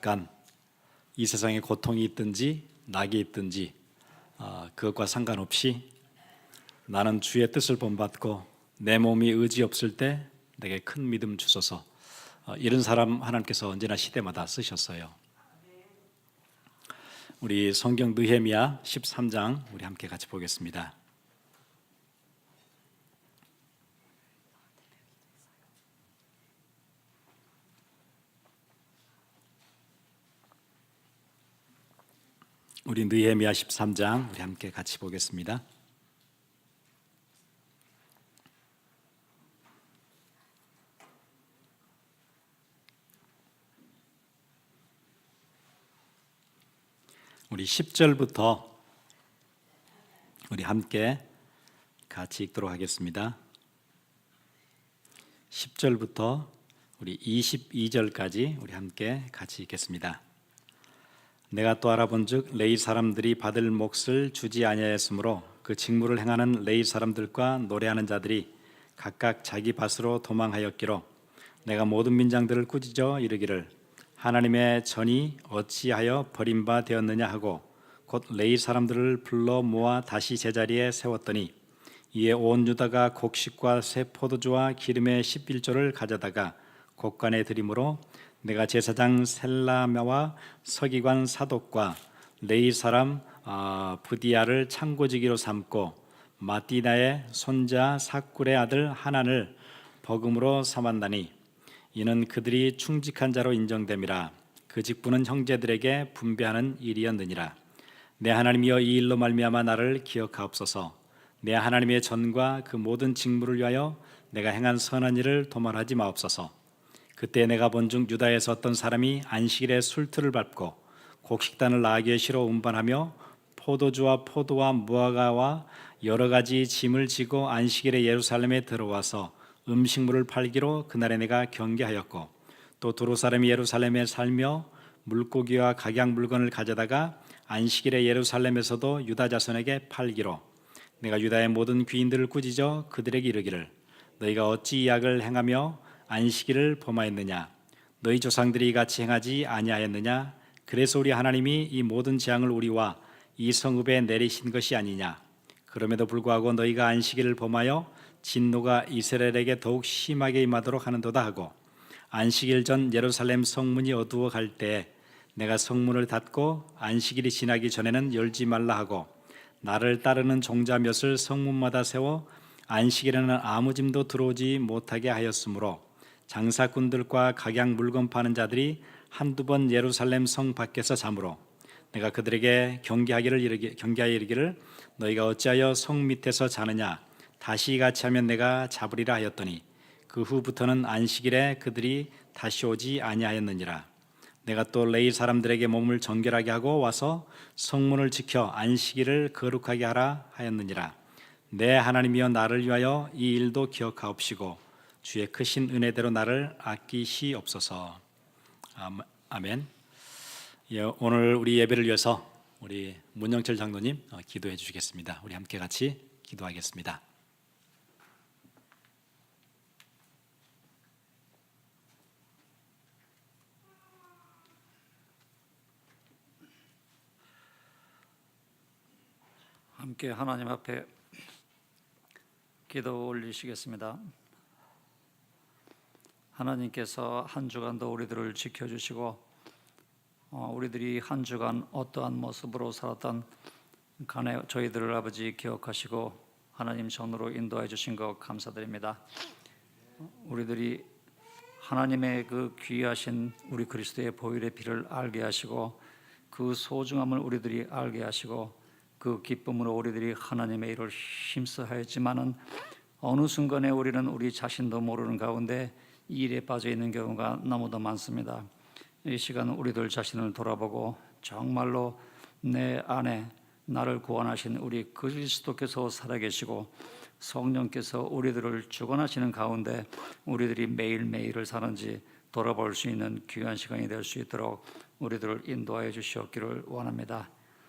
잠깐 이 세상에 고통이 있든지 낙이 있든지 그것과 상관없이 나는 주의 뜻을 본받고 내 몸이 의지 없을 때 내게 큰 믿음 주소서. 이런 사람 하나님께서 언제나 시대마다 쓰셨어요. 우리 성경 느헤미야 13장 우리 함께 같이 보겠습니다. 우리 느헤미야 13장 우리 함께 같이 보겠습니다. 우리 10절부터 우리 함께 같이 읽도록 하겠습니다. 10절부터 우리 22절까지 우리 함께 같이 읽겠습니다. 내가 또 알아본즉 레위 사람들이 받을 몫을 주지 아니하였으므로 그 직무를 행하는 레위 사람들과 노래하는 자들이 각각 자기 밭으로 도망하였기로 내가 모든 민장들을 꾸짖어 이르기를 하나님의 전이 어찌하여 버림바 되었느냐 하고 곧 레위 사람들을 불러 모아 다시 제자리에 세웠더니 이에 온 유다가 곡식과 새 포도주와 기름의 11조를 가져다가 곡간에 드림으로 내가 제사장 셀라와 서기관 사독과 레위 사람 부디아를 창고지기로 삼고 마띠나의 손자 삭굴의 아들 하난을 버금으로 삼았나니 이는 그들이 충직한 자로 인정됨이라. 그 직분은 형제들에게 분배하는 일이었느니라. 내 하나님이여 이 일로 말미암아 나를 기억하옵소서. 내 하나님의 전과 그 모든 직무를 위하여 내가 행한 선한 일을 도말하지 마옵소서. 그때 내가 본중 유다에서 어떤 사람이 안식일에 술틀을 밟고 곡식단을 라게시로 운반하며 포도주와 포도와 무화과와 여러 가지 짐을 지고 안식일에 예루살렘에 들어와서 음식물을 팔기로 그날에 내가 경계하였고 또 두로 사람이 예루살렘에 살며 물고기와 각양 물건을 가져다가 안식일에 예루살렘에서도 유다 자손에게 팔기로 내가 유다의 모든 귀인들을 꾸짖어 그들에게 이르기를 너희가 어찌 이 악을 행하며 안식일을 범하였느냐 너희 조상들이 같이 행하지 아니하였느냐 그래서 우리 하나님이 이 모든 재앙을 우리와 이 성읍에 내리신 것이 아니냐 그럼에도 불구하고 너희가 안식일을 범하여 진노가 이스라엘에게 더욱 심하게 임하도록 하는도다 하고 안식일 전 예루살렘 성문이 어두워 갈 때에 내가 성문을 닫고 안식일이 지나기 전에는 열지 말라 하고 나를 따르는 종자 몇을 성문마다 세워 안식일에는 아무 짐도 들어오지 못하게 하였으므로 장사꾼들과 각양 물건 파는 자들이 한두 번 예루살렘 성 밖에서 자므로 내가 그들에게 경계하여 이르기를 너희가 어찌하여 성 밑에서 자느냐 다시 같이 하면 내가 잡으리라 하였더니 그 후부터는 안식일에 그들이 다시 오지 아니하였느니라. 내가 또 레위 사람들에게 몸을 정결하게 하고 와서 성문을 지켜 안식일을 거룩하게 하라 하였느니라. 내 하나님이여 나를 위하여 이 일도 기억하옵시고 주의 크신 은혜대로 나를 아끼시옵소서. 아멘. 오늘 우리 예배를 위해서 우리 문영철 장로님 기도해 주시겠습니다. 우리 함께 같이 기도하겠습니다. 함께 하나님 앞에 기도 올리시겠습니다. 하나님께서 한 주간도 우리들을 지켜주시고 우리들이 한 주간 어떠한 모습으로 살았던 간에 저희들을 아버지 기억하시고 하나님 전으로 인도해 주신 것 감사드립니다. 우리들이 하나님의 그 귀하신 우리 그리스도의 보혈의 피를 알게 하시고 그 소중함을 우리들이 알게 하시고 그 기쁨으로 우리들이 하나님의 일을 힘써 하였지만은 어느 순간에 우리는 우리 자신도 모르는 가운데 이 일에 빠져 있는 경우가 너무도 많습니다. 이 시간 우리들 자신을 돌아보고 정말로 내 안에 나를 구원하신 우리 그리스도께서 살아계시고 성령께서 우리들을 주관하시는 가운데 우리들이 매일매일을 사는지 돌아볼 수 있는 귀한 시간이 될 수 있도록 우리들을 인도하여 주시옵기를 원합니다.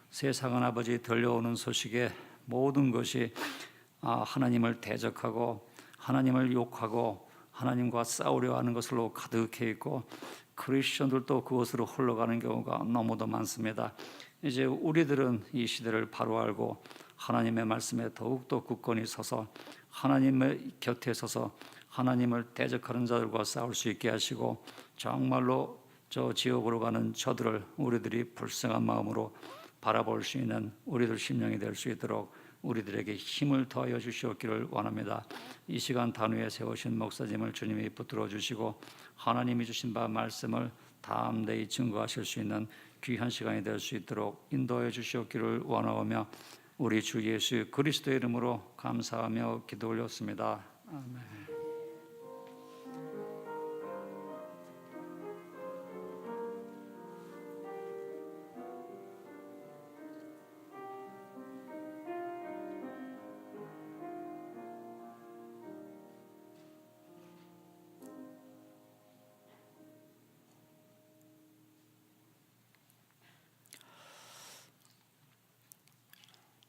세상은 아버지 들려오는 소식에 모든 것이 하나님을 대적하고 하나님을 욕하고 하나님과 싸우려 하는 것으로 가득해 있고 크리스천들도 그것으로 흘러가는 경우가 너무도 많습니다. 이제 우리들은 이 시대를 바로 알고 하나님의 말씀에 더욱더 굳건히 서서 하나님의 곁에 서서 하나님을 대적하는 자들과 싸울 수 있게 하시고, 정말로 저 지옥으로 가는 저들을 우리들이 불쌍한 마음으로 바라볼 수 있는 우리들 심령이 될 수 있도록 우리들에게 힘을 더하여 주시옵기를 원합니다. 이 시간 단위에 세우신 목사님을 주님이 붙들어 주시고 하나님이 주신 바 말씀을 담대히 증거하실 수 있는 귀한 시간이 될 수 있도록 인도해 주시옵기를 원하오며 우리 주 예수 그리스도의 이름으로 감사하며 기도 올렸습니다. 아멘.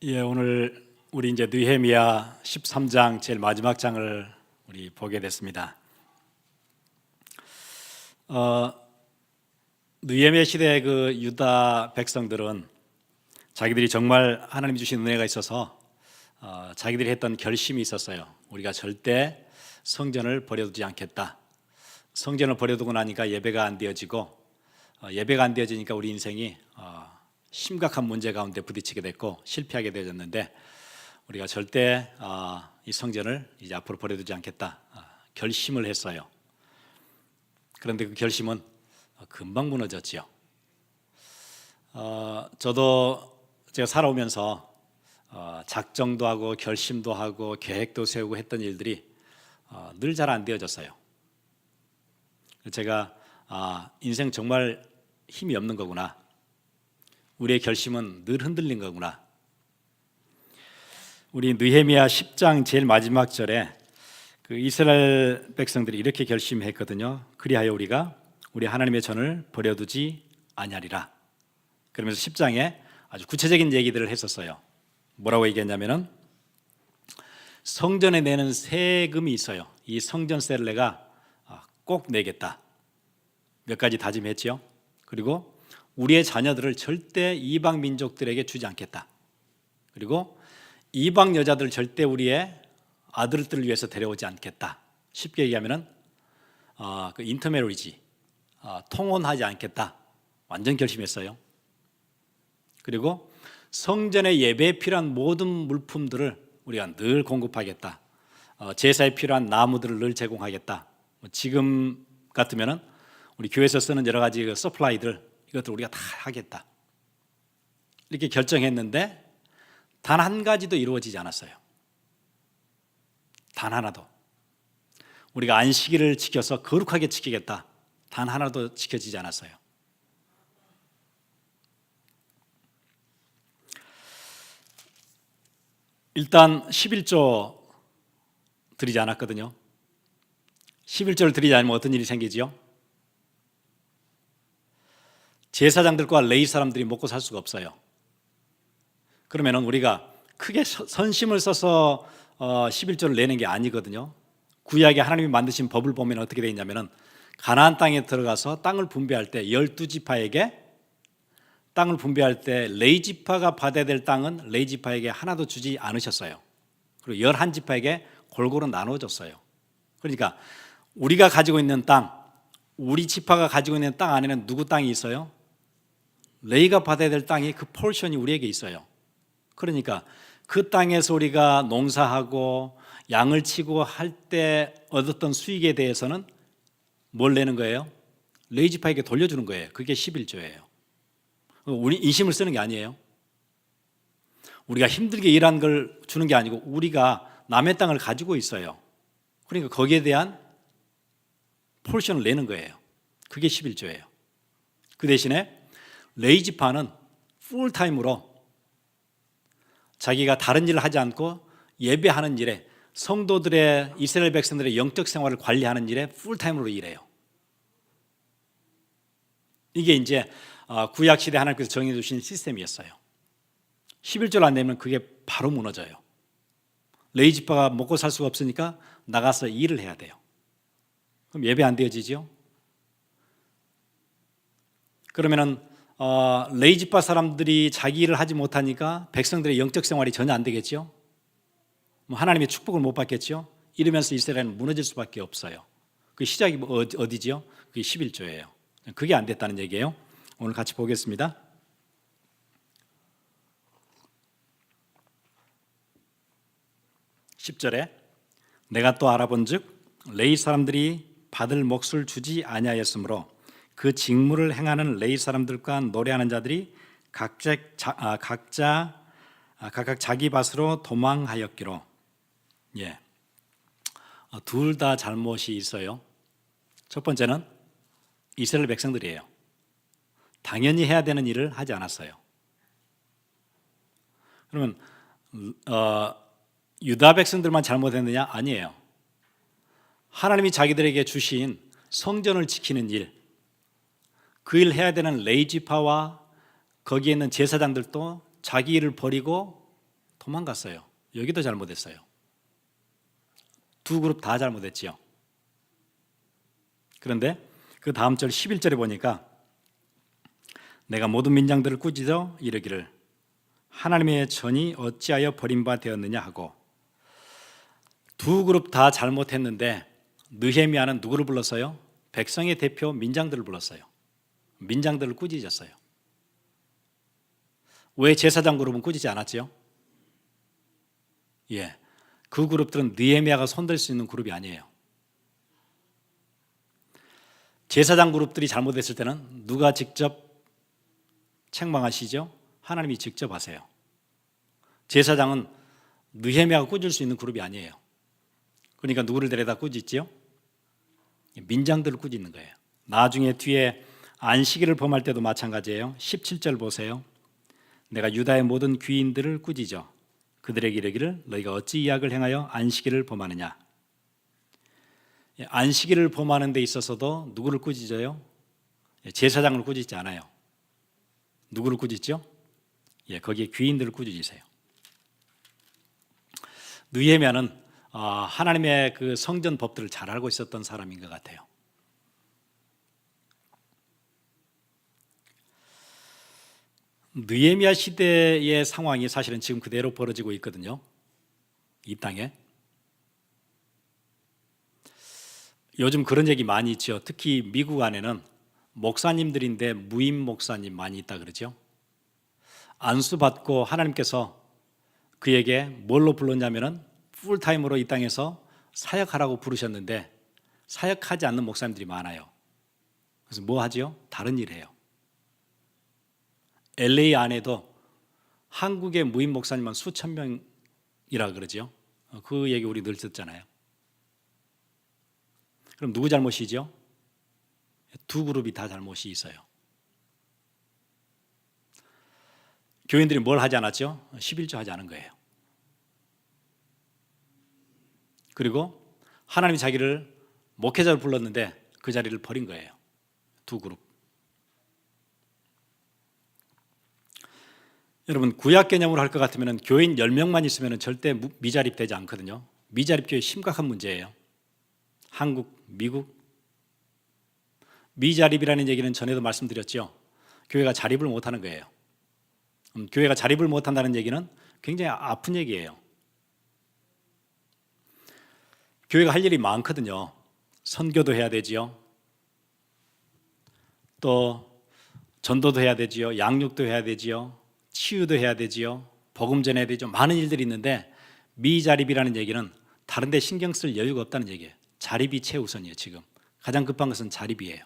예, 오늘 우리 이제 느헤미야 13장 제일 마지막 장을 우리 보게 됐습니다. 느헤미야 시대의 그 유다 백성들은 자기들이 정말 하나님이 주신 은혜가 있어서 자기들이 했던 결심이 있었어요. 우리가 절대 성전을 버려두지 않겠다. 성전을 버려두고 나니까 예배가 안 되어지고, 예배가 안 되어지니까 우리 인생이 심각한 문제 가운데 부딪히게 됐고 실패하게 되어졌는데, 우리가 절대 이 성전을 이제 앞으로 버려두지 않겠다 결심을 했어요. 그런데 그 결심은 금방 무너졌지요. 저도 제가 살아오면서 작정도 하고 결심도 하고 계획도 세우고 했던 일들이 늘 잘 안 되어졌어요. 제가 인생 정말 힘이 없는 거구나, 우리의 결심은 늘 흔들린 거구나. 우리 느헤미야 10장 제일 마지막 절에 그 이스라엘 백성들이 이렇게 결심했거든요. 그리하여 우리가 우리 하나님의 전을 버려두지 아니하리라. 그러면서 10장에 아주 구체적인 얘기들을 했었어요. 뭐라고 얘기했냐면은 성전에 내는 세금이 있어요. 이 성전세를 내가 꼭 내겠다. 몇 가지 다짐했죠. 그리고 우리의 자녀들을 절대 이방 민족들에게 주지 않겠다. 그리고 이방 여자들 절대 우리의 아들들을 위해서 데려오지 않겠다. 쉽게 얘기하면은 그 인터메리지, 통혼하지 않겠다. 완전 결심했어요. 그리고 성전의 예배에 필요한 모든 물품들을 우리가 늘 공급하겠다. 제사에 필요한 나무들을 늘 제공하겠다. 지금 같으면은 우리 교회에서 쓰는 여러 가지 그 서플라이들, 이것들 우리가 다 하겠다. 이렇게 결정했는데 단 한 가지도 이루어지지 않았어요. 단 하나도. 우리가 안식일을 지켜서 거룩하게 지키겠다. 단 하나도 지켜지지 않았어요. 일단 11조 드리지 않았거든요. 11조를 드리지 않으면 어떤 일이 생기지요? 제사장들과 레위 사람들이 먹고 살 수가 없어요. 그러면은 우리가 크게 선심을 써서 11조를 내는 게 아니거든요. 구약에 하나님이 만드신 법을 보면 어떻게 되어 있냐면은 가나안 땅에 들어가서 땅을 분배할 때 12지파에게 땅을 분배할 때 레위 지파가 받아야 될 땅은 레위 지파에게 하나도 주지 않으셨어요. 그리고 11지파에게 골고루 나눠줬어요. 그러니까 우리가 가지고 있는 땅, 우리 지파가 가지고 있는 땅 안에는 누구 땅이 있어요? 레위가 받아야 될 땅이, 그 포션이 우리에게 있어요. 그러니까 그 땅에서 우리가 농사하고 양을 치고 할 때 얻었던 수익에 대해서는 뭘 내는 거예요? 레위 지파에게 돌려주는 거예요. 그게 11조예요. 우리 인심을 쓰는 게 아니에요. 우리가 힘들게 일한 걸 주는 게 아니고 우리가 남의 땅을 가지고 있어요. 그러니까 거기에 대한 포션을 내는 거예요. 그게 11조예요. 그 대신에 레위 지파는 풀타임으로 자기가 다른 일을 하지 않고 예배하는 일에, 성도들의, 이스라엘 백성들의 영적 생활을 관리하는 일에 풀타임으로 일해요. 이게 이제 구약 시대 하나님께서 정해 주신 시스템이었어요. 11조를 안 내면 그게 바로 무너져요. 레위 지파가 먹고 살 수가 없으니까 나가서 일을 해야 돼요. 그럼 예배 안 되어지죠? 그러면은 레이지파 사람들이 자기 일을 하지 못하니까 백성들의 영적 생활이 전혀 안 되겠죠. 뭐 하나님의 축복을 못 받겠죠. 이러면서 이스라엘은 무너질 수밖에 없어요. 그 시작이 어디지요? 그게 11조예요. 그게 안 됐다는 얘기예요. 오늘 같이 보겠습니다. 10절에 내가 또 알아본즉 레위 사람들이 받을 몫을 주지 아니하였으므로 그 직무를 행하는 레위 사람들과 노래하는 자들이 각각 자기 밭으로 도망하였기로. 예, 둘 다 잘못이 있어요. 첫 번째는 이스라엘 백성들이에요. 당연히 해야 되는 일을 하지 않았어요. 그러면 유다 백성들만 잘못했느냐? 아니에요. 하나님이 자기들에게 주신 성전을 지키는 일, 그 일 해야 되는 레위지파와 거기에 있는 제사장들도 자기 일을 버리고 도망갔어요. 여기도 잘못했어요. 두 그룹 다 잘못했지요. 그런데 그 다음 절 11절에 보니까 내가 모든 민장들을 꾸짖어 이르기를 하나님의 전이 어찌하여 버림바 되었느냐 하고. 두 그룹 다 잘못했는데 느헤미야는 누구를 불렀어요? 백성의 대표 민장들을 불렀어요. 민장들을 꾸짖었어요. 왜 제사장 그룹은 꾸짖지 않았지요? 예, 그 그룹들은 느헤미야가 손댈 수 있는 그룹이 아니에요. 제사장 그룹들이 잘못했을 때는 누가 직접 책망하시죠? 하나님이 직접 하세요. 제사장은 느헤미야가 꾸짖을 수 있는 그룹이 아니에요. 그러니까 누구를 데려다 꾸짖지요? 민장들을 꾸짖는 거예요. 나중에 뒤에 안식일을 범할 때도 마찬가지예요. 17절 보세요. 내가 유다의 모든 귀인들을 꾸짖어 그들에게 이르기를 너희가 어찌 이 악을 행하여 안식일을 범하느냐. 안식일을 범하는 데 있어서도 누구를 꾸짖어요? 제사장을 꾸짖지 않아요. 누구를 꾸짖죠? 거기에 귀인들을 꾸짖으세요. 느헤미야는 하나님의 그 성전 법들을 잘 알고 있었던 사람인 것 같아요. 느헤미야 시대의 상황이 사실은 지금 그대로 벌어지고 있거든요. 이 땅에. 요즘 그런 얘기 많이 있죠. 특히 미국 안에는 목사님들인데 무임 목사님 많이 있다 그러죠. 안수받고 하나님께서 그에게 뭘로 불렀냐면은 풀타임으로 이 땅에서 사역하라고 부르셨는데 사역하지 않는 목사님들이 많아요. 그래서 뭐 하죠? 다른 일 해요. LA 안에도 한국의 무임 목사님만 수천 명이라 그러죠. 그 얘기 우리 늘 듣잖아요. 그럼 누구 잘못이죠? 두 그룹이 다 잘못이 있어요. 교인들이 뭘 하지 않았죠? 11조 하지 않은 거예요. 그리고 하나님이 자기를 목회자로 불렀는데 그 자리를 버린 거예요. 두 그룹. 여러분 구약 개념으로 할 것 같으면 교인 10명만 있으면 절대 미자립되지 않거든요. 미자립교회 심각한 문제예요. 한국, 미국. 미자립이라는 얘기는 전에도 말씀드렸죠. 교회가 자립을 못하는 거예요. 교회가 자립을 못한다는 얘기는 굉장히 아픈 얘기예요. 교회가 할 일이 많거든요. 선교도 해야 되지요. 또 전도도 해야 되지요. 양육도 해야 되지요. 치유도 해야 되지요. 복음 전해야 되죠. 많은 일들이 있는데 미자립이라는 얘기는 다른 데 신경 쓸 여유가 없다는 얘기예요. 자립이 최우선이에요. 지금 가장 급한 것은 자립이에요.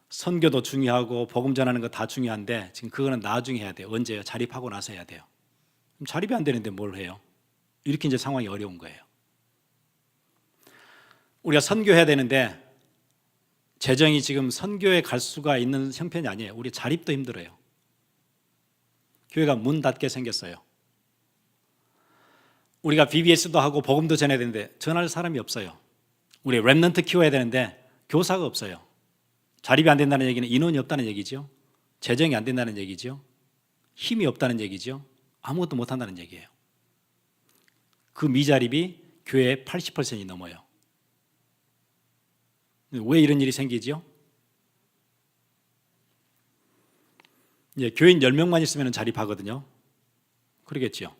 선교도 중요하고 복음 전하는 거 다 중요한데 지금 그거는 나중에 해야 돼요. 언제요? 자립하고 나서 해야 돼요. 그럼 자립이 안 되는데 뭘 해요? 이렇게 이제 상황이 어려운 거예요. 우리가 선교해야 되는데 재정이 지금 선교에 갈 수가 있는 형편이 아니에요. 우리 자립도 힘들어요. 교회가 문 닫게 생겼어요. 우리가 BBS도 하고 복음도 전해야 되는데 전할 사람이 없어요. 우리 렘넌트 키워야 되는데 교사가 없어요. 자립이 안 된다는 얘기는 인원이 없다는 얘기죠. 재정이 안 된다는 얘기죠. 힘이 없다는 얘기죠. 아무것도 못한다는 얘기예요. 그 미자립이 교회의 80%이 넘어요. 왜 이런 일이 생기죠? 이제 교인 10명만 있으면 자립하거든요. 그러겠죠.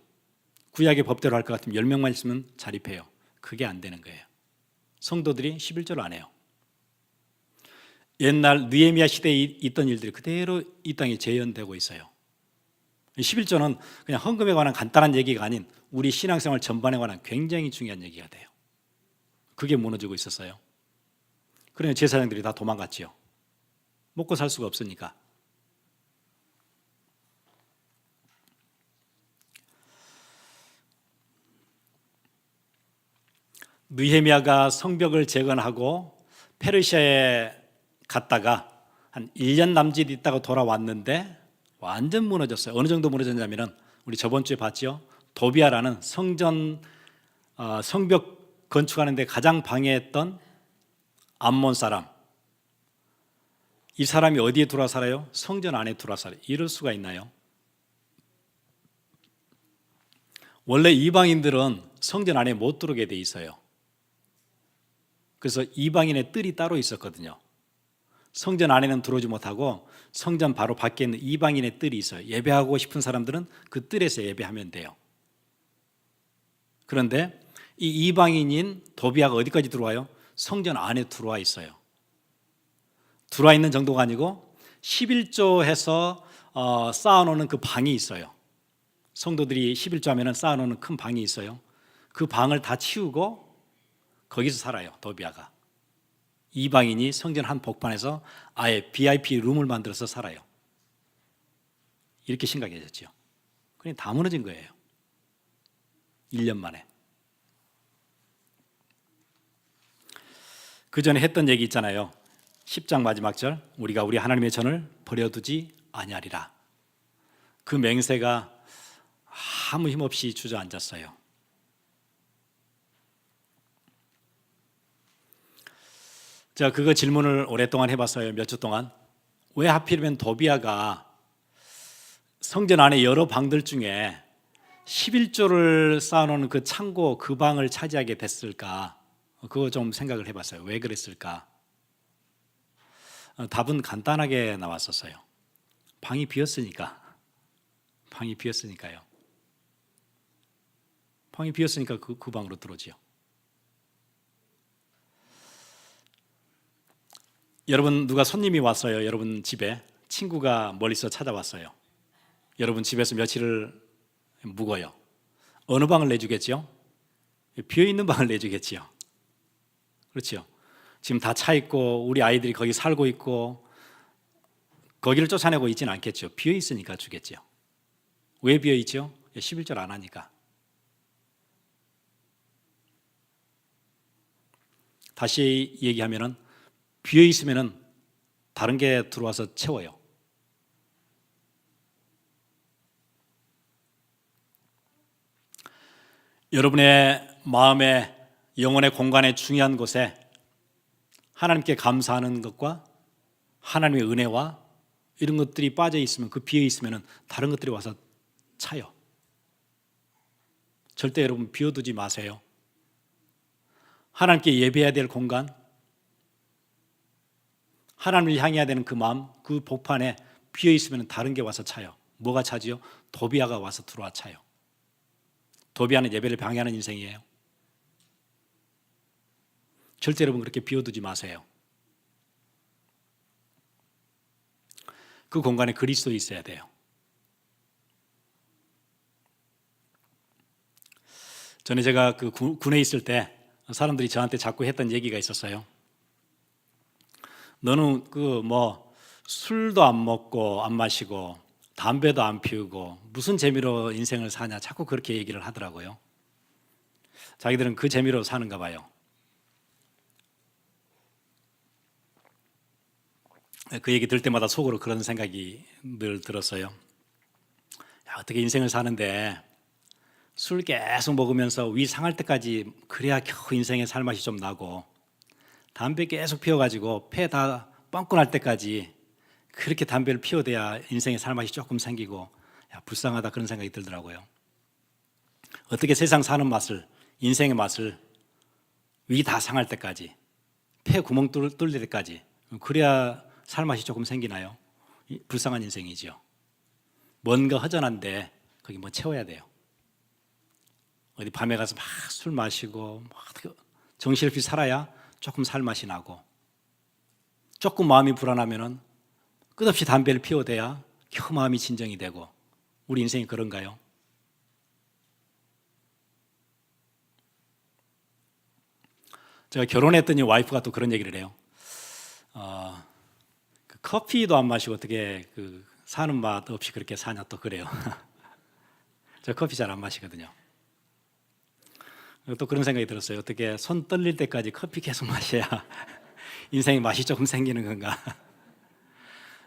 구약의 법대로 할 것 같으면 10명만 있으면 자립해요. 그게 안 되는 거예요. 성도들이 11조를 안 해요. 옛날 느헤미야 시대에 있던 일들이 그대로 이 땅에 재현되고 있어요. 11조는 그냥 헌금에 관한 간단한 얘기가 아닌 우리 신앙생활 전반에 관한 굉장히 중요한 얘기가 돼요. 그게 무너지고 있었어요. 그러니 제사장들이 다 도망갔지요. 먹고 살 수가 없으니까. 느헤미야가 성벽을 재건하고 페르시아에 갔다가 한 1년 남짓 있다가 돌아왔는데 완전 무너졌어요. 어느 정도 무너졌냐면은 우리 저번 주에 봤죠. 도비아라는 성벽 건축하는 데 가장 방해했던 암몬 사람. 이 사람이 어디에 들어와 살아요? 성전 안에 들어와 살아요. 이럴 수가 있나요? 원래 이방인들은 성전 안에 못 들어오게 돼 있어요. 그래서 이방인의 뜰이 따로 있었거든요. 성전 안에는 들어오지 못하고 성전 바로 밖에 있는 이방인의 뜰이 있어요. 예배하고 싶은 사람들은 그 뜰에서 예배하면 돼요. 그런데 이 이방인인 도비아가 어디까지 들어와요? 성전 안에 들어와 있어요. 들어와 있는 정도가 아니고 11조 해서 쌓아놓는 그 방이 있어요. 성도들이 11조 하면 쌓아놓는 큰 방이 있어요. 그 방을 다 치우고 거기서 살아요. 도비아가. 이방인이 성전 한 복판에서 아예 VIP 룸을 만들어서 살아요. 이렇게 심각해졌죠. 그냥 다 무너진 거예요. 1년 만에. 그 전에 했던 얘기 있잖아요. 10장 마지막 절, 우리가 우리 하나님의 전을 버려두지 아니하리라. 그 맹세가 아무 힘없이 주저앉았어요. 제가 그거 질문을 오랫동안 해봤어요. 몇 주 동안. 왜 하필이면 도비아가 성전 안에 여러 방들 중에 11조를 쌓아놓은 그 창고 그 방을 차지하게 됐을까? 그거 좀 생각을 해봤어요. 왜 그랬을까? 답은 간단하게 나왔었어요. 방이 비었으니까. 방이 비었으니까요. 방이 비었으니까 그 방으로 들어오지요. 여러분 누가 손님이 왔어요. 여러분 집에 친구가 멀리서 찾아왔어요. 여러분 집에서 며칠을 묵어요. 어느 방을 내주겠죠? 비어있는 방을 내주겠지요. 그렇죠. 지금 다 차 있고 우리 아이들이 거기 살고 있고 거기를 쫓아내고 있지는 않겠죠. 비어있으니까 주겠죠. 왜 비어있죠? 11절 안 하니까. 다시 얘기하면은 비어있으면은 다른 게 들어와서 채워요. 여러분의 마음에 영혼의 공간의 중요한 곳에 하나님께 감사하는 것과 하나님의 은혜와 이런 것들이 빠져 있으면 그 비어 있으면 다른 것들이 와서 차요. 절대 여러분 비워두지 마세요. 하나님께 예배해야 될 공간, 하나님을 향해야 되는 그 마음, 그 복판에 비어 있으면 다른 게 와서 차요. 뭐가 차지요? 도비아가 와서 들어와 차요. 도비아는 예배를 방해하는 인생이에요. 절대 여러분 그렇게 비워두지 마세요. 그 공간에 그리스도 있어야 돼요. 전에 제가 그 군에 있을 때 사람들이 저한테 자꾸 했던 얘기가 있었어요. 너는 술도 안 먹고 안 마시고 담배도 안 피우고 무슨 재미로 인생을 사냐 자꾸 그렇게 얘기를 하더라고요. 자기들은 그 재미로 사는가 봐요. 그 얘기 들을 때마다 속으로 그런 생각이 늘 들었어요. 야, 어떻게 인생을 사는데 술 계속 먹으면서 위 상할 때까지 그래야 겨우 인생의 살맛이 좀 나고 담배 계속 피워가지고 폐 다 뻥끗 날 때까지 그렇게 담배를 피워대야 인생의 살맛이 조금 생기고 야, 불쌍하다 그런 생각이 들더라고요. 어떻게 세상 사는 맛을 인생의 맛을 위 다 상할 때까지 폐 구멍 뚫릴 때까지 그래야 살맛이 조금 생기나요? 불쌍한 인생이죠. 뭔가 허전한데 거기 뭐 채워야 돼요. 어디 밤에 가서 막 술 마시고 막 정신없이 살아야 조금 살맛이 나고, 조금 마음이 불안하면은 끝없이 담배를 피워대야 겨우 마음이 진정이 되고. 우리 인생이 그런가요? 제가 결혼했더니 와이프가 또 그런 얘기를 해요. 그 커피도 안 마시고 어떻게 그 사는 맛 없이 그렇게 사냐 또 그래요. 저 커피 잘 안 마시거든요. 또 그런 생각이 들었어요. 어떻게 손 떨릴 때까지 커피 계속 마셔야 인생에 맛이 조금 생기는 건가.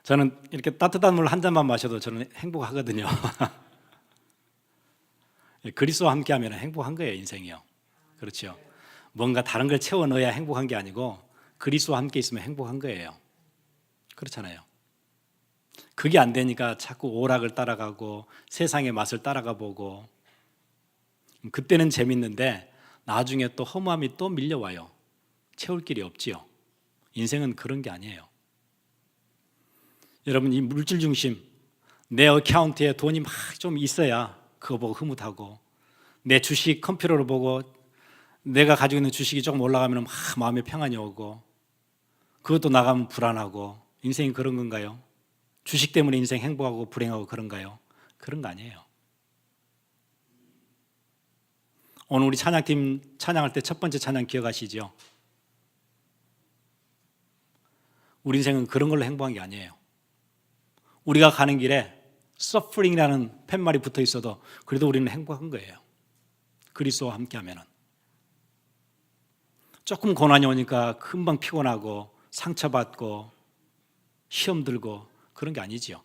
저는 이렇게 따뜻한 물 한 잔만 마셔도 저는 행복하거든요. 그리스도와 함께하면 행복한 거예요, 인생이요. 그렇죠. 뭔가 다른 걸 채워 넣어야 행복한 게 아니고 그리스도와 함께 있으면 행복한 거예요. 그렇잖아요. 그게 안 되니까 자꾸 오락을 따라가고 세상의 맛을 따라가 보고, 그때는 재밌는데 나중에 또 허무함이 또 밀려와요. 채울 길이 없지요. 인생은 그런 게 아니에요. 여러분, 이 물질 중심, 내 어카운트에 돈이 막 좀 있어야 그거 보고 흐뭇하고, 내 주식 컴퓨터로 보고 내가 가지고 있는 주식이 조금 올라가면 막 마음에 평안이 오고, 그것도 나가면 불안하고. 인생이 그런 건가요? 주식 때문에 인생 행복하고 불행하고 그런가요? 그런 거 아니에요. 오늘 우리 찬양팀 찬양할 때 첫 번째 찬양 기억하시죠? 우리 인생은 그런 걸로 행복한 게 아니에요. 우리가 가는 길에 서프링이라는 팻말이 붙어 있어도 그래도 우리는 행복한 거예요. 그리스도와 함께하면은. 조금 고난이 오니까 금방 피곤하고 상처받고 시험 들고 그런 게 아니지요.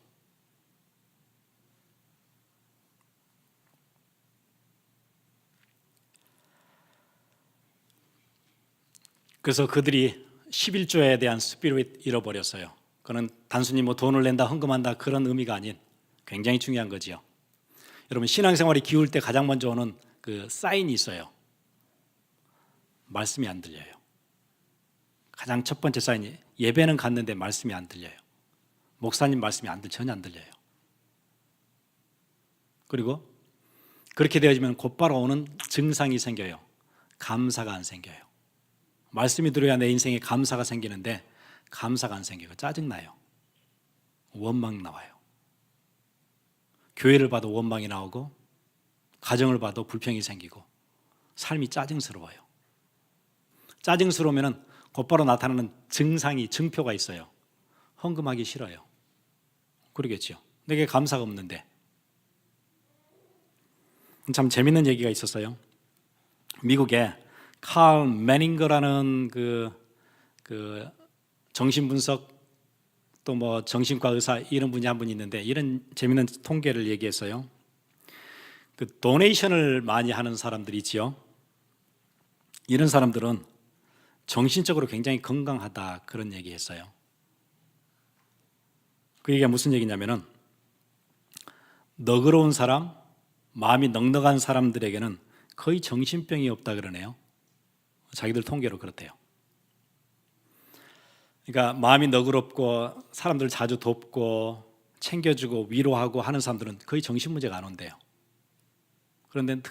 그래서 그들이 11조에 대한 스피릿 잃어버렸어요. 그는 단순히 뭐 돈을 낸다, 헌금한다 그런 의미가 아닌 굉장히 중요한 거지요. 여러분, 신앙생활이 기울 때 가장 먼저 오는 그 사인이 있어요. 말씀이 안 들려요. 가장 첫 번째 사인이, 예배는 갔는데 말씀이 안 들려요. 목사님 말씀이 전혀 안 들려요. 그리고 그렇게 되어지면 곧바로 오는 증상이 생겨요. 감사가 안 생겨요. 말씀이 들어야 내 인생에 감사가 생기는데 감사가 안 생기고 짜증나요. 원망 나와요. 교회를 봐도 원망이 나오고, 가정을 봐도 불평이 생기고, 삶이 짜증스러워요. 짜증스러우면 곧바로 나타나는 증표가 있어요. 헌금하기 싫어요. 그러겠죠. 내게 감사가 없는데. 참 재밌는 얘기가 있었어요. 미국에 칼 매닝거라는 그 정신분석 또 뭐 정신과 의사 이런 분이 한 분 있는데, 이런 재밌는 통계를 얘기했어요. 그 도네이션을 많이 하는 사람들이 있지요. 이런 사람들은 정신적으로 굉장히 건강하다 그런 얘기했어요. 그 얘기가 무슨 얘기냐면은, 너그러운 사람, 마음이 넉넉한 사람들에게는 거의 정신병이 없다 그러네요. 자기들 통계로 그렇대요. 그러니까 마음이 너그럽고 사람들 자주 돕고 챙겨주고 위로하고 하는 사람들은 거의 정신문제가 안 온대요. 그런데 늘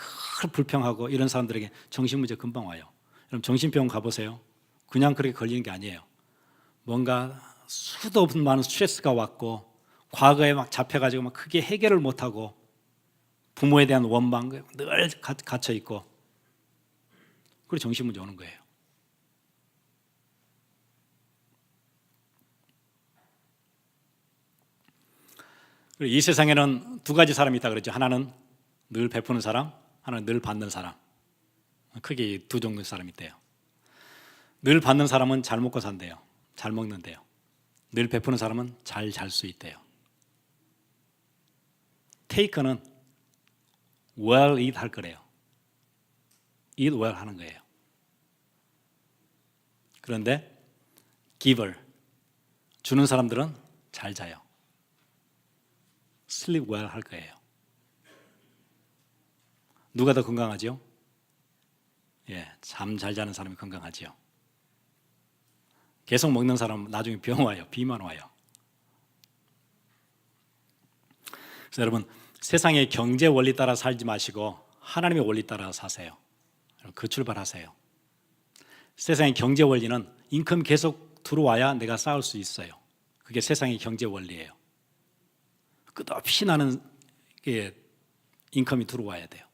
불평하고 이런 사람들에게 정신문제 금방 와요. 여러분, 정신병원 가보세요. 그냥 그렇게 걸리는 게 아니에요. 뭔가 수도 없는 많은 스트레스가 왔고, 과거에 막 잡혀가지고 막 크게 해결을 못하고, 부모에 대한 원망 늘 갇혀 있고, 그리고 정신문제 오는 거예요. 이 세상에는 두 가지 사람이 있다 그랬죠. 하나는 늘 베푸는 사람, 하나는 늘 받는 사람. 크게 두 종류의 사람이 있대요. 늘 받는 사람은 잘 먹고 산대요. 잘 먹는데요. 늘 베푸는 사람은 잘 잘 수 있대요. 테이커는 well eat 할 거래요. eat well 하는 거예요. 그런데 giver, 주는 사람들은 잘 자요. sleep well 할 거예요. 누가 더 건강하죠? 잠 잘 자는 사람이 건강하죠. 계속 먹는 사람은 나중에 병 와요. 비만 와요. 그래서 여러분, 세상의 경제 원리 따라 살지 마시고 하나님의 원리 따라 사세요. 그 출발하세요. 세상의 경제 원리는 인컴 계속 들어와야 내가 쌓을 수 있어요. 그게 세상의 경제 원리예요. 끝없이 나는 인컴이 들어와야 돼요.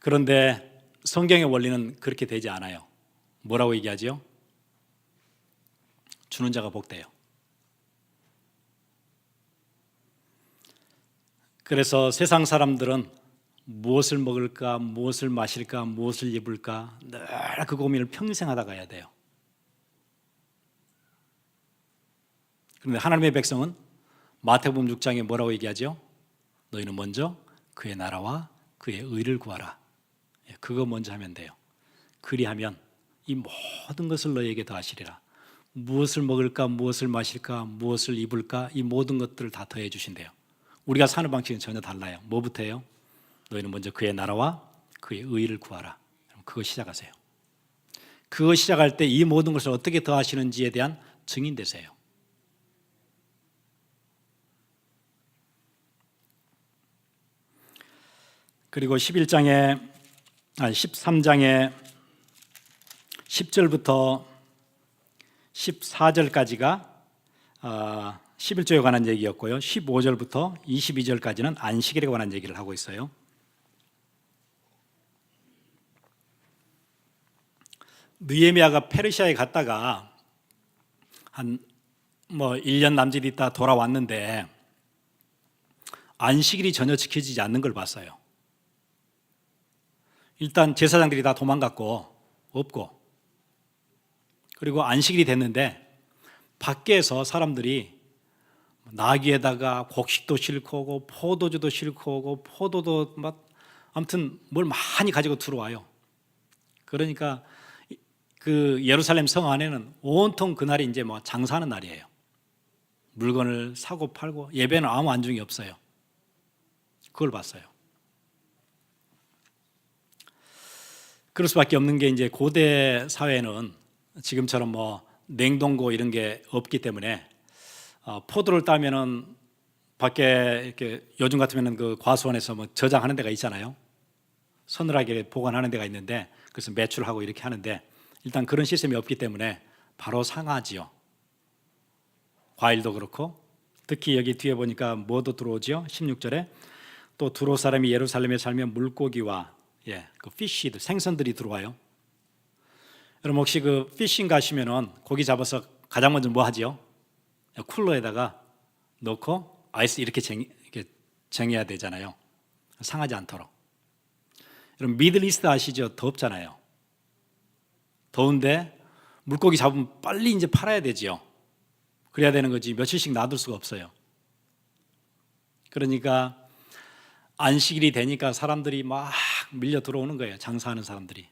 그런데 성경의 원리는 그렇게 되지 않아요. 뭐라고 얘기하죠? 주는 자가 복돼요. 그래서 세상 사람들은 무엇을 먹을까, 무엇을 마실까, 무엇을 입을까 늘 그 고민을 평생 하다 가야 돼요. 그런데 하나님의 백성은 마태복음 6장에 뭐라고 얘기하죠? 너희는 먼저 그의 나라와 그의 의를 구하라. 그거 먼저 하면 돼요. 그리하면 이 모든 것을 너희에게 더하시리라. 무엇을 먹을까, 무엇을 마실까, 무엇을 입을까, 이 모든 것들을 다 더해 주신대요. 우리가 사는 방식은 전혀 달라요. 뭐부터 해요? 너희는 먼저 그의 나라와 그의 의를 구하라. 그거 시작하세요. 그거 시작할 때 이 모든 것을 어떻게 더하시는지에 대한 증인 되세요. 그리고 13장에 10절부터 14절까지가 11조에 관한 얘기였고요. 15절부터 22절까지는 안식일에 관한 얘기를 하고 있어요. 느헤미야가 페르시아에 갔다가 한 1년 남짓 있다 돌아왔는데 안식일이 전혀 지켜지지 않는 걸 봤어요. 일단 제사장들이 다 도망갔고 없고, 그리고 안식일이 됐는데 밖에서 사람들이 나귀에다가 곡식도 싣고 오고 포도주도 싣고 오고 포도도 아무튼 뭘 많이 가지고 들어와요. 그러니까 그 예루살렘 성 안에는 온통 그날이 이제 장사하는 날이에요. 물건을 사고 팔고 예배는 아무 안중이 없어요. 그걸 봤어요. 그럴 수밖에 없는 게 이제 고대 사회는 지금처럼 냉동고 이런 게 없기 때문에 포도를 따면은 밖에 이렇게 요즘 같으면은 그 과수원에서 저장하는 데가 있잖아요. 서늘하게 보관하는 데가 있는데 그래서 매출하고 이렇게 하는데 일단 그런 시스템이 없기 때문에 바로 상하지요. 과일도 그렇고 특히 여기 뒤에 보니까 뭐도 들어오죠? 16절에 또 두로 사람이 예루살렘에 살면 물고기와 그 피쉬들 생선들이 들어와요. 여러분 혹시 그 피싱 가시면은 고기 잡아서 가장 먼저 뭐 하지요? 쿨러에다가 넣고 아이스 이렇게 쟁여야 되잖아요. 상하지 않도록. 여러분 미들 이스트 아시죠? 덥잖아요. 더운데 물고기 잡으면 빨리 이제 팔아야 되지요. 그래야 되는 거지 며칠씩 놔둘 수가 없어요. 그러니까 안식일이 되니까 사람들이 막 밀려 들어오는 거예요. 장사하는 사람들이.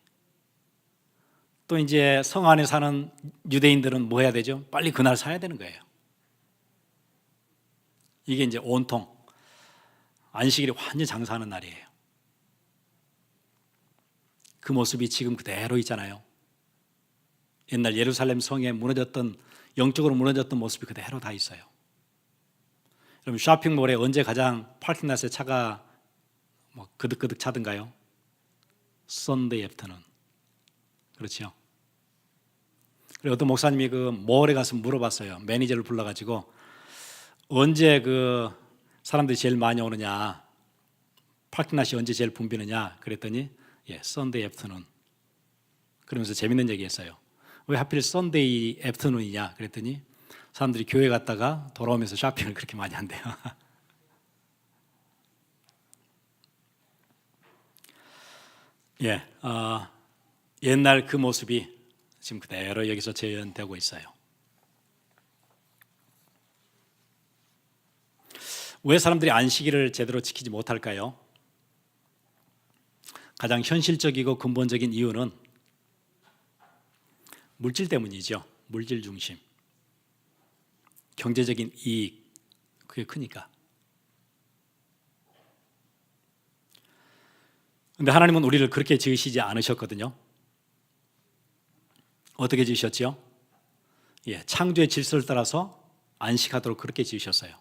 또 이제 성 안에 사는 유대인들은 뭐 해야 되죠? 빨리 그날 사야 되는 거예요. 이게 이제 온통 안식일이 완전 장사하는 날이에요. 그 모습이 지금 그대로 있잖아요. 옛날 예루살렘 성에 무너졌던, 영적으로 무너졌던 모습이 그대로 다 있어요. 그럼 쇼핑몰에 언제 가장 파킹랏에 차가 그득그득 차던가요? Sunday afternoon. 그렇죠. 그리고 어떤 목사님이 그 몰에 가서 물어봤어요. 매니저를 불러가지고 언제 그 사람들이 제일 많이 오느냐, 파킹랏이 언제 제일 붐비느냐 그랬더니 Sunday afternoon. 그러면서 재밌는 얘기했어요. 왜 하필 Sunday afternoon이냐 그랬더니 사람들이 교회 갔다가 돌아오면서 쇼핑을 그렇게 많이 한대요. 옛날 그 모습이 지금 그대로 여기서 재현되고 있어요. 왜 사람들이 안식일을 제대로 지키지 못할까요? 가장 현실적이고 근본적인 이유는 물질 때문이죠. 물질 중심. 경제적인 이익, 그게 크니까. 그런데 하나님은 우리를 그렇게 지으시지 않으셨거든요. 어떻게 지으셨지요? 창조의 질서를 따라서 안식하도록 그렇게 지으셨어요.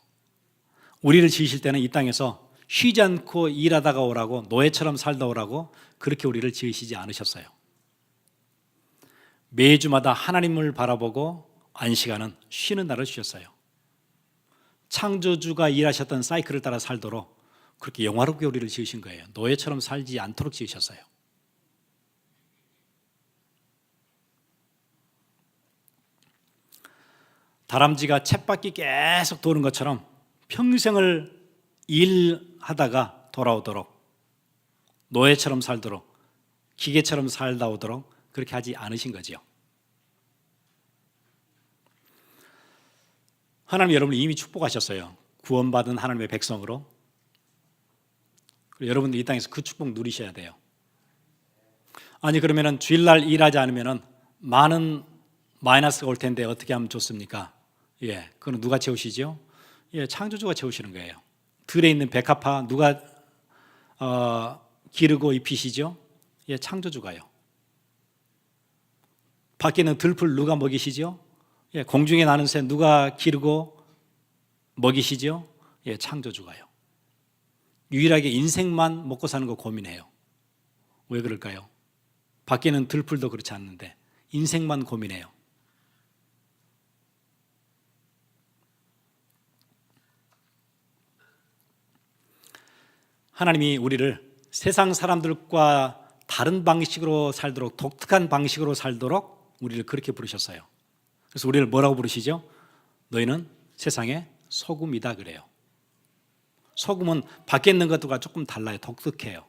우리를 지으실 때는 이 땅에서 쉬지 않고 일하다가 오라고, 노예처럼 살다 오라고 그렇게 우리를 지으시지 않으셨어요. 매주마다 하나님을 바라보고 안식하는 쉬는 날을 주셨어요. 창조주가 일하셨던 사이클을 따라 살도록 그렇게 영화롭게 우리를 지으신 거예요. 노예처럼 살지 않도록 지으셨어요. 다람쥐가 쳇바퀴 계속 도는 것처럼 평생을 일하다가 돌아오도록, 노예처럼 살도록, 기계처럼 살다 오도록 그렇게 하지 않으신 거지요. 하나님 여러분을 이미 축복하셨어요. 구원받은 하나님의 백성으로. 여러분들 이 땅에서 그 축복 누리셔야 돼요. 아니 그러면은 주일날 일하지 않으면은 많은 마이너스가 올 텐데 어떻게 하면 좋습니까? 예, 그건 누가 채우시죠? 예, 창조주가 채우시는 거예요. 들에 있는 백합화 누가 기르고 입히시죠? 예, 창조주가요. 밖에 있는 들풀 누가 먹이시죠? 예, 공중에 나는 새 누가 기르고 먹이시죠? 예, 창조주가요. 유일하게 인생만 먹고 사는 거 고민해요. 왜 그럴까요? 밖에 있는 들풀도 그렇지 않는데 인생만 고민해요. 하나님이 우리를 세상 사람들과 다른 방식으로 살도록, 독특한 방식으로 살도록 우리를 그렇게 부르셨어요. 그래서 우리를 뭐라고 부르시죠? 너희는 세상의 소금이다 그래요. 소금은 밖에 있는 것들과 조금 달라요. 독특해요.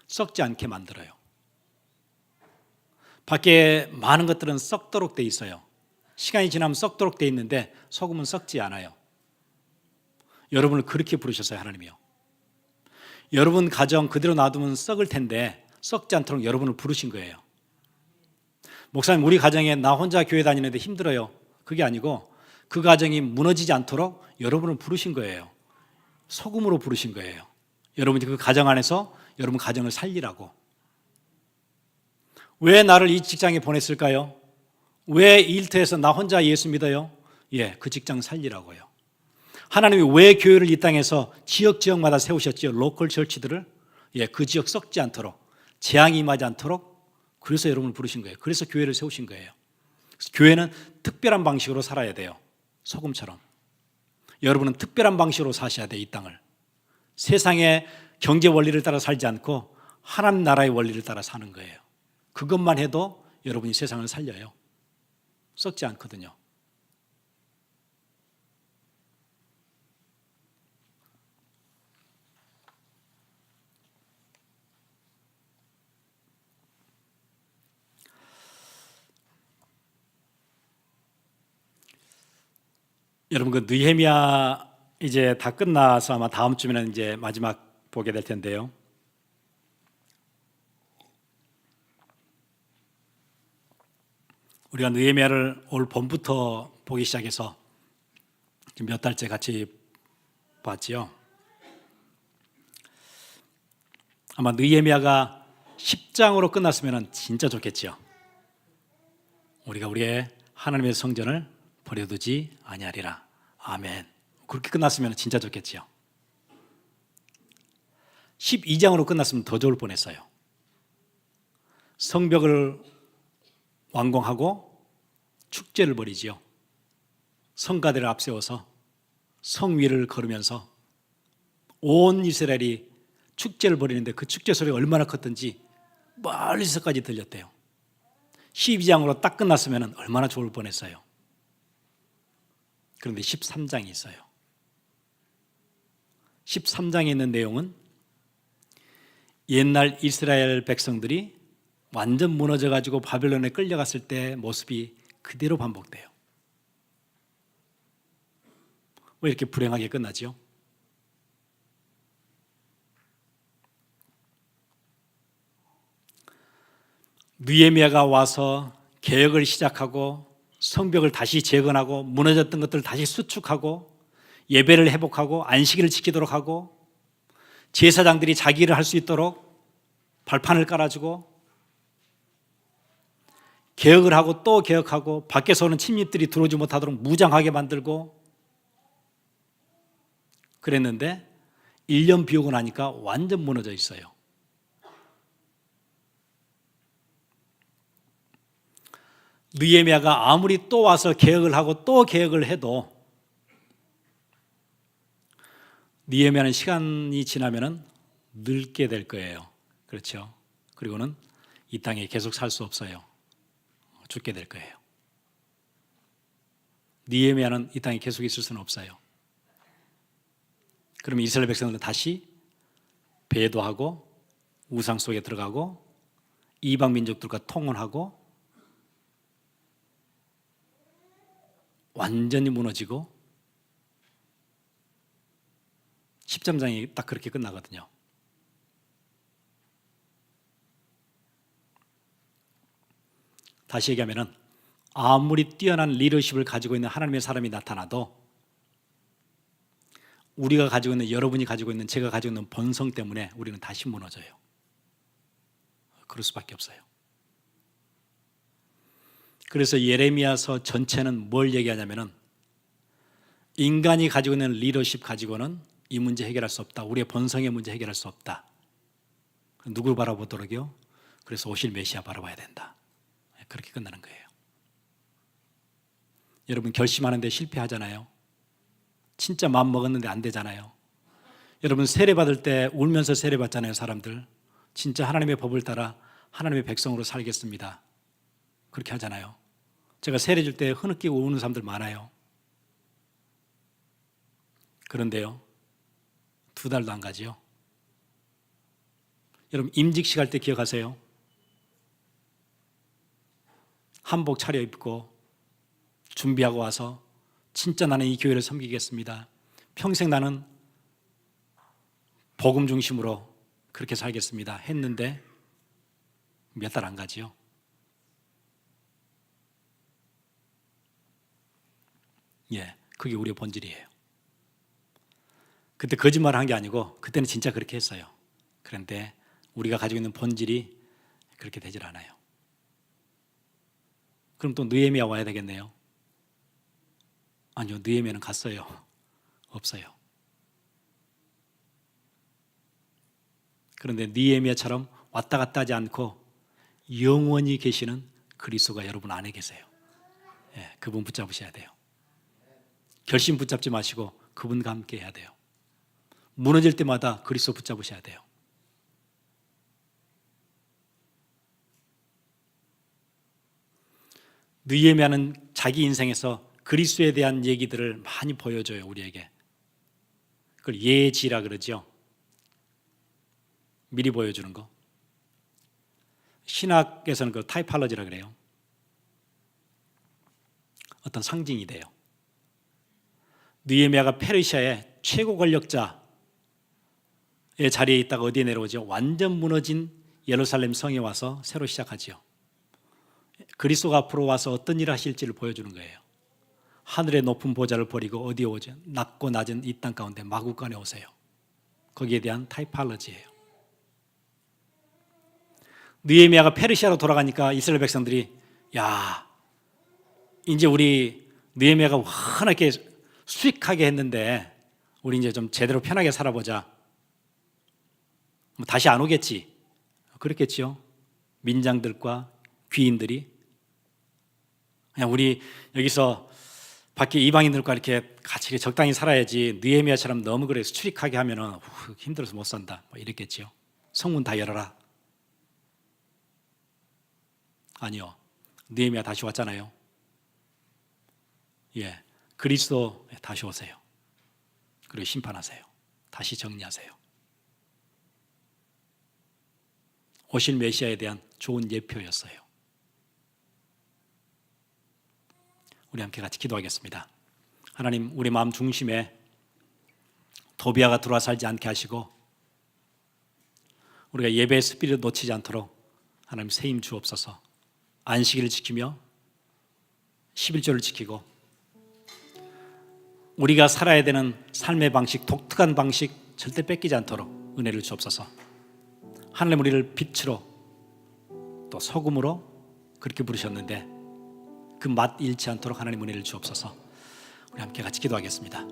썩지 않게 만들어요. 밖에 많은 것들은 썩도록 돼 있어요. 시간이 지나면 썩도록 돼 있는데 소금은 썩지 않아요. 여러분을 그렇게 부르셨어요, 하나님이요. 여러분 가정 그대로 놔두면 썩을 텐데 썩지 않도록 여러분을 부르신 거예요. 목사님, 우리 가정에 나 혼자 교회 다니는데 힘들어요. 그게 아니고 그 가정이 무너지지 않도록 여러분을 부르신 거예요. 소금으로 부르신 거예요. 여러분이 그 가정 안에서 여러분 가정을 살리라고. 왜 나를 이 직장에 보냈을까요? 왜 이 일터에서 나 혼자 예수 믿어요? 예, 그 직장 살리라고요. 하나님이 왜 교회를 이 땅에서 지역마다 세우셨지요? 로컬 처치들을. 예, 그 지역 썩지 않도록, 재앙이 임하지 않도록. 그래서 여러분을 부르신 거예요. 그래서 교회를 세우신 거예요. 그래서 교회는 특별한 방식으로 살아야 돼요. 소금처럼. 여러분은 특별한 방식으로 사셔야 돼요, 이 땅을. 세상의 경제 원리를 따라 살지 않고 하나님 나라의 원리를 따라 사는 거예요. 그것만 해도 여러분이 세상을 살려요. 썩지 않거든요. 여러분 그 느헤미야 이제 다 끝나서 아마 다음 주면은 이제 마지막 보게 될 텐데요. 우리가 느헤미야를 올 봄부터 보기 시작해서 지금 몇 달째 같이 봤지요. 아마 느헤미야가 10장으로 끝났으면 진짜 좋겠지요. 우리가 우리의 하나님의 성전을 버려두지 아니하리라. 아멘. 그렇게 끝났으면 진짜 좋겠지요. 12장으로 끝났으면 더 좋을 뻔했어요. 성벽을 완공하고 축제를 벌이지요. 성가대를 앞세워서 성 위를 걸으면서 온 이스라엘이 축제를 벌이는데 그 축제 소리가 얼마나 컸던지 멀리서까지 들렸대요. 12장으로 딱 끝났으면 얼마나 좋을 뻔했어요. 그런데 13장이 있어요. 13장에 있는 내용은 옛날 이스라엘 백성들이 완전 무너져가지고 바벨론에 끌려갔을 때 모습이 그대로 반복돼요. 왜 이렇게 불행하게 끝나지요? 느헤미야가 와서 개혁을 시작하고 성벽을 다시 재건하고 무너졌던 것들을 다시 수축하고 예배를 회복하고 안식일을 지키도록 하고 제사장들이 자기 일을 할 수 있도록 발판을 깔아주고 개혁을 하고 또 개혁하고 밖에서 오는 침입들이 들어오지 못하도록 무장하게 만들고 그랬는데 1년 비 오고 나니까 완전 무너져 있어요. 느헤미야가 아무리 또 와서 개혁을 하고 또 개혁을 해도 느헤미야는 시간이 지나면은 늙게 될 거예요. 그렇죠? 그리고는 이 땅에 계속 살 수 없어요. 죽게 될 거예요. 느헤미야는 이 땅에 계속 있을 수는 없어요. 그러면 이스라엘 백성들은 다시 배도하고 우상 속에 들어가고 이방 민족들과 통혼하고 완전히 무너지고 13장이 딱 그렇게 끝나거든요. 다시 얘기하면 아무리 뛰어난 리더십을 가지고 있는 하나님의 사람이 나타나도 우리가 가지고 있는, 여러분이 가지고 있는, 제가 가지고 있는 본성 때문에 우리는 다시 무너져요. 그럴 수밖에 없어요. 그래서 예레미야서 전체는 뭘 얘기하냐면은 인간이 가지고 있는 리더십 가지고는 이 문제 해결할 수 없다. 우리의 본성의 문제 해결할 수 없다. 누굴 바라보도록요? 그래서 오실 메시아 바라봐야 된다. 그렇게 끝나는 거예요. 여러분 결심하는데 실패하잖아요. 진짜 마음 먹었는데 안 되잖아요. 여러분 세례 받을 때 울면서 세례 받잖아요. 사람들 진짜 하나님의 법을 따라 하나님의 백성으로 살겠습니다. 그렇게 하잖아요. 제가 세례 줄 때 흐느끼고 우는 사람들 많아요. 그런데요 2달도 안 가지요. 여러분 임직식 할 때 기억하세요? 한복 차려입고 준비하고 와서 진짜 나는 이 교회를 섬기겠습니다. 평생 나는 복음 중심으로 그렇게 살겠습니다. 했는데 몇 달 안 가지요. 그게 우리의 본질이에요. 그때 거짓말을 한 게 아니고 그때는 진짜 그렇게 했어요. 그런데 우리가 가지고 있는 본질이 그렇게 되질 않아요. 그럼 또 느헤미야 와야 되겠네요. 아니요, 느헤미야는 갔어요. 없어요. 그런데 느헤미야처럼 왔다 갔다 하지 않고 영원히 계시는 그리스도가 여러분 안에 계세요. 그분 붙잡으셔야 돼요. 결심 붙잡지 마시고 그분과 함께 해야 돼요. 무너질 때마다 그리스도 붙잡으셔야 돼요. 느헤미야는 자기 인생에서 그리스도에 대한 얘기들을 많이 보여줘요. 우리에게. 그걸 예지라 그러죠. 미리 보여주는 거. 신학에서는 그걸 타이팔러지라 그래요. 어떤 상징이 돼요. 느헤미야가 페르시아의 최고 권력자의 자리에 있다가 어디에 내려오죠? 완전 무너진 예루살렘 성에 와서 새로 시작하죠. 그리스도가 앞으로 와서 어떤 일을 하실지를 보여주는 거예요. 하늘의 높은 보좌를 버리고 어디에 오죠? 낮고 낮은 이 땅 가운데 마구간에 오세요. 거기에 대한 타이팔러지예요. 느헤미야가 페르시아로 돌아가니까 이스라엘 백성들이 이제 우리 느헤미야가 워낙에 수익하게 했는데 우리 이제 좀 제대로 편하게 살아보자. 다시 안 오겠지. 그랬겠죠. 민장들과 귀인들이 그냥 우리 여기서 밖에 이방인들과 이렇게 같이 적당히 살아야지 느헤미야처럼 너무 그래 수출익하게 하면은 힘들어서 못 산다. 이랬겠죠. 성문 다 열어라. 아니요. 느헤미야 다시 왔잖아요. 그리스도 다시 오세요. 그리고 심판하세요. 다시 정리하세요. 오실 메시아에 대한 좋은 예표였어요. 우리 함께 같이 기도하겠습니다. 하나님, 우리 마음 중심에 도비아가 들어와 살지 않게 하시고 우리가 예배의 스피릿을 놓치지 않도록 하나님 세임 주옵소서. 안식일을 지키며 11조를 지키고 우리가 살아야 되는 삶의 방식, 독특한 방식 절대 뺏기지 않도록 은혜를 주옵소서. 하나님, 우리를 빛으로 또 소금으로 그렇게 부르셨는데 그 맛 잃지 않도록 하나님 은혜를 주옵소서. 우리 함께 같이 기도하겠습니다.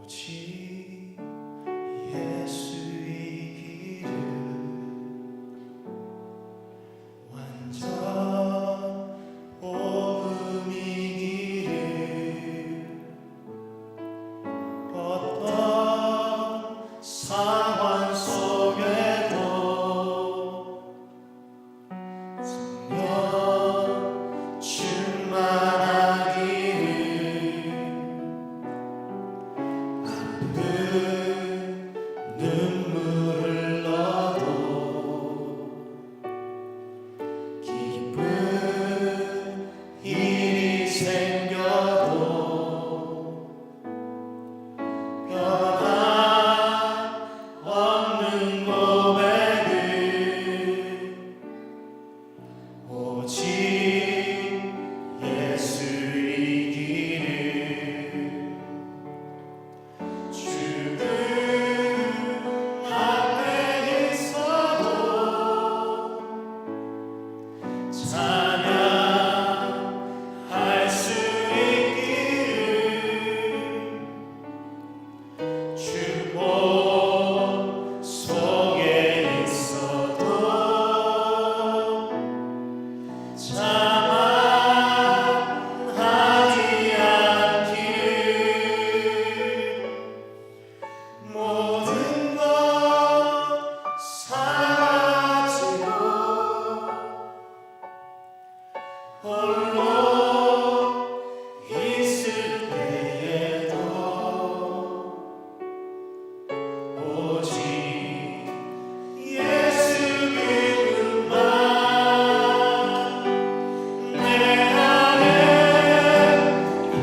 오직 예수의 길을 완전 복음의 길을 어떤 상황 속에도 성령 충만하기를 눈물을 흘러도 기쁜 일이 생겨도 변함없는 고백을 오직 예수의 길을 죽음 앞에 있어도 찬양할 수 있기를 축복 속에 있어도 자만하지 않기를 모든 것 사라지고 홀로 있을 때에도 오직 예수 그분만 내 안에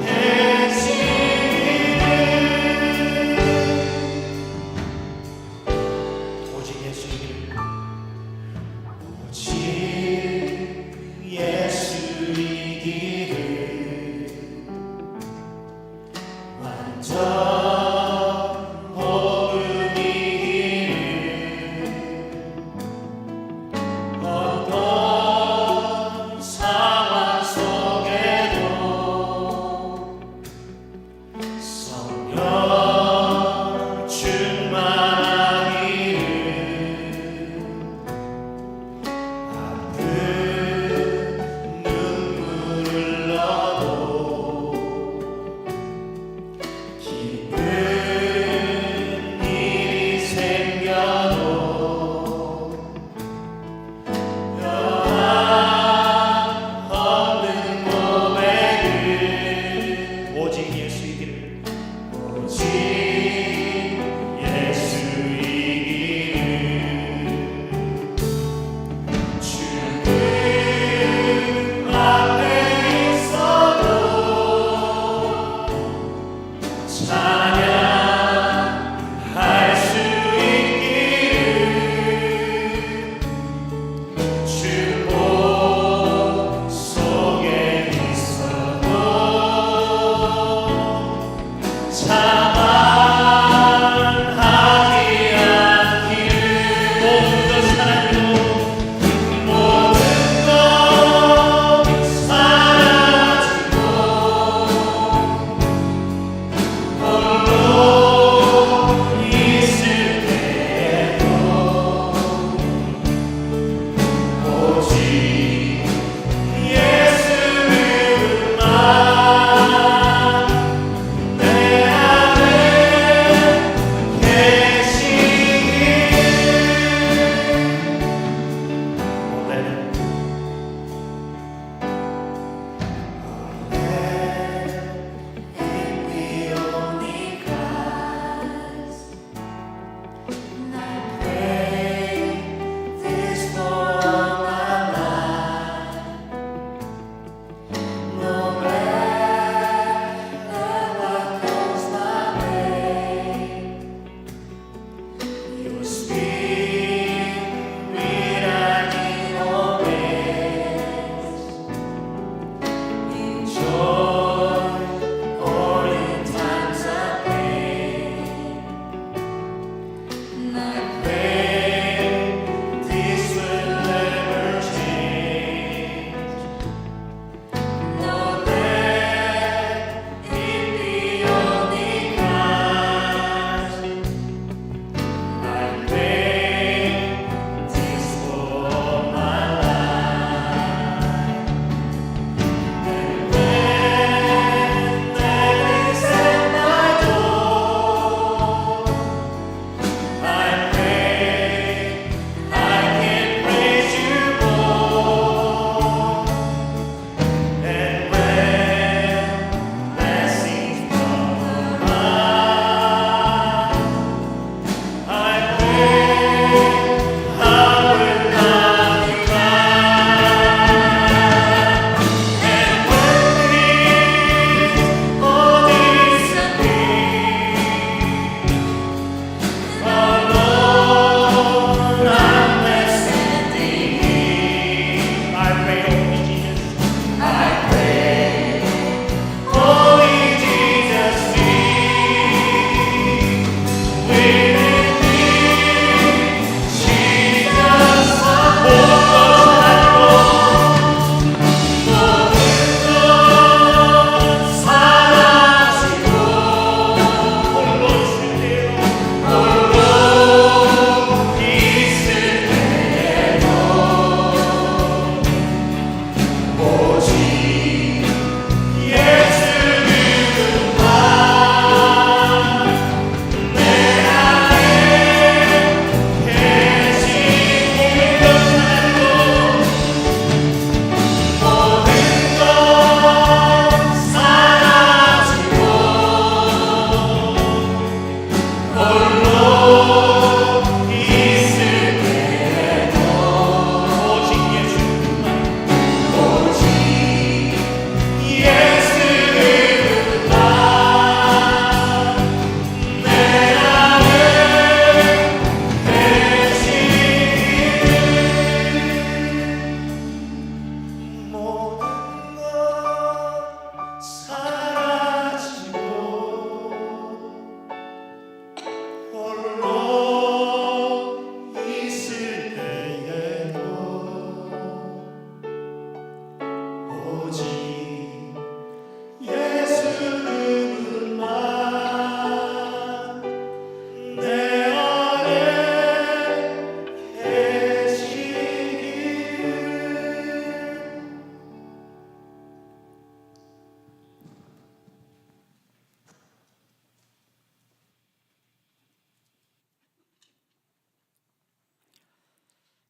계시기를 오직 예수의 길 오직 예수의 길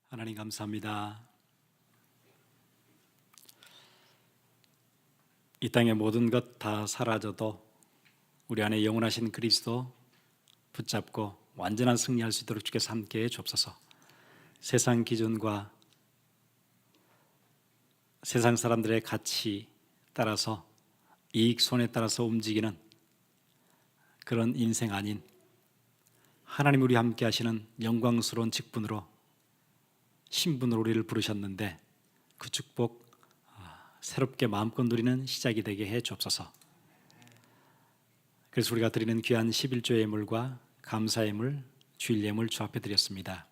하나님 감사합니다. 이 땅의 모든 것 다 사라져도 우리 안에 영원하신 그리스도 붙잡고 완전한 승리할 수 있도록 주께서 함께해 주옵소서. 세상 기준과 세상 사람들의 가치 따라서 이익 손에 따라서 움직이는 그런 인생 아닌 하나님 우리 함께 하시는 영광스러운 직분으로 신분으로 우리를 부르셨는데 그 축복 새롭게 마음껏 누리는 시작이 되게 해 주옵소서. 그래서 우리가 드리는 귀한 11조 예물과 감사 예물, 주일 예물 주 앞에 드렸습니다.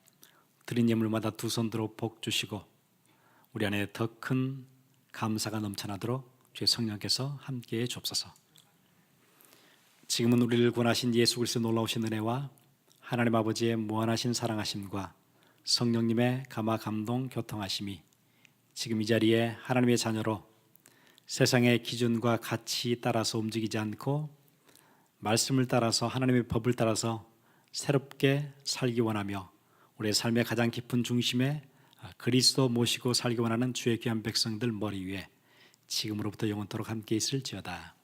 드린 예물마다 두 손 들어 복 주시고 우리 안에 더 큰 감사가 넘쳐나도록 주의 성령께서 함께해 주옵소서. 지금은 우리를 구원하신 예수 그리스도 놀라우신 은혜와 하나님 아버지의 무한하신 사랑하심과 성령님의 감화 감동 교통하심이 지금 이 자리에 하나님의 자녀로 세상의 기준과 가치 따라서 움직이지 않고 말씀을 따라서 하나님의 법을 따라서 새롭게 살기 원하며 우리의 삶의 가장 깊은 중심에 그리스도 모시고 살기 원하는 주의 귀한 백성들 머리 위에 지금으로부터 영원토록 함께 있을지어다.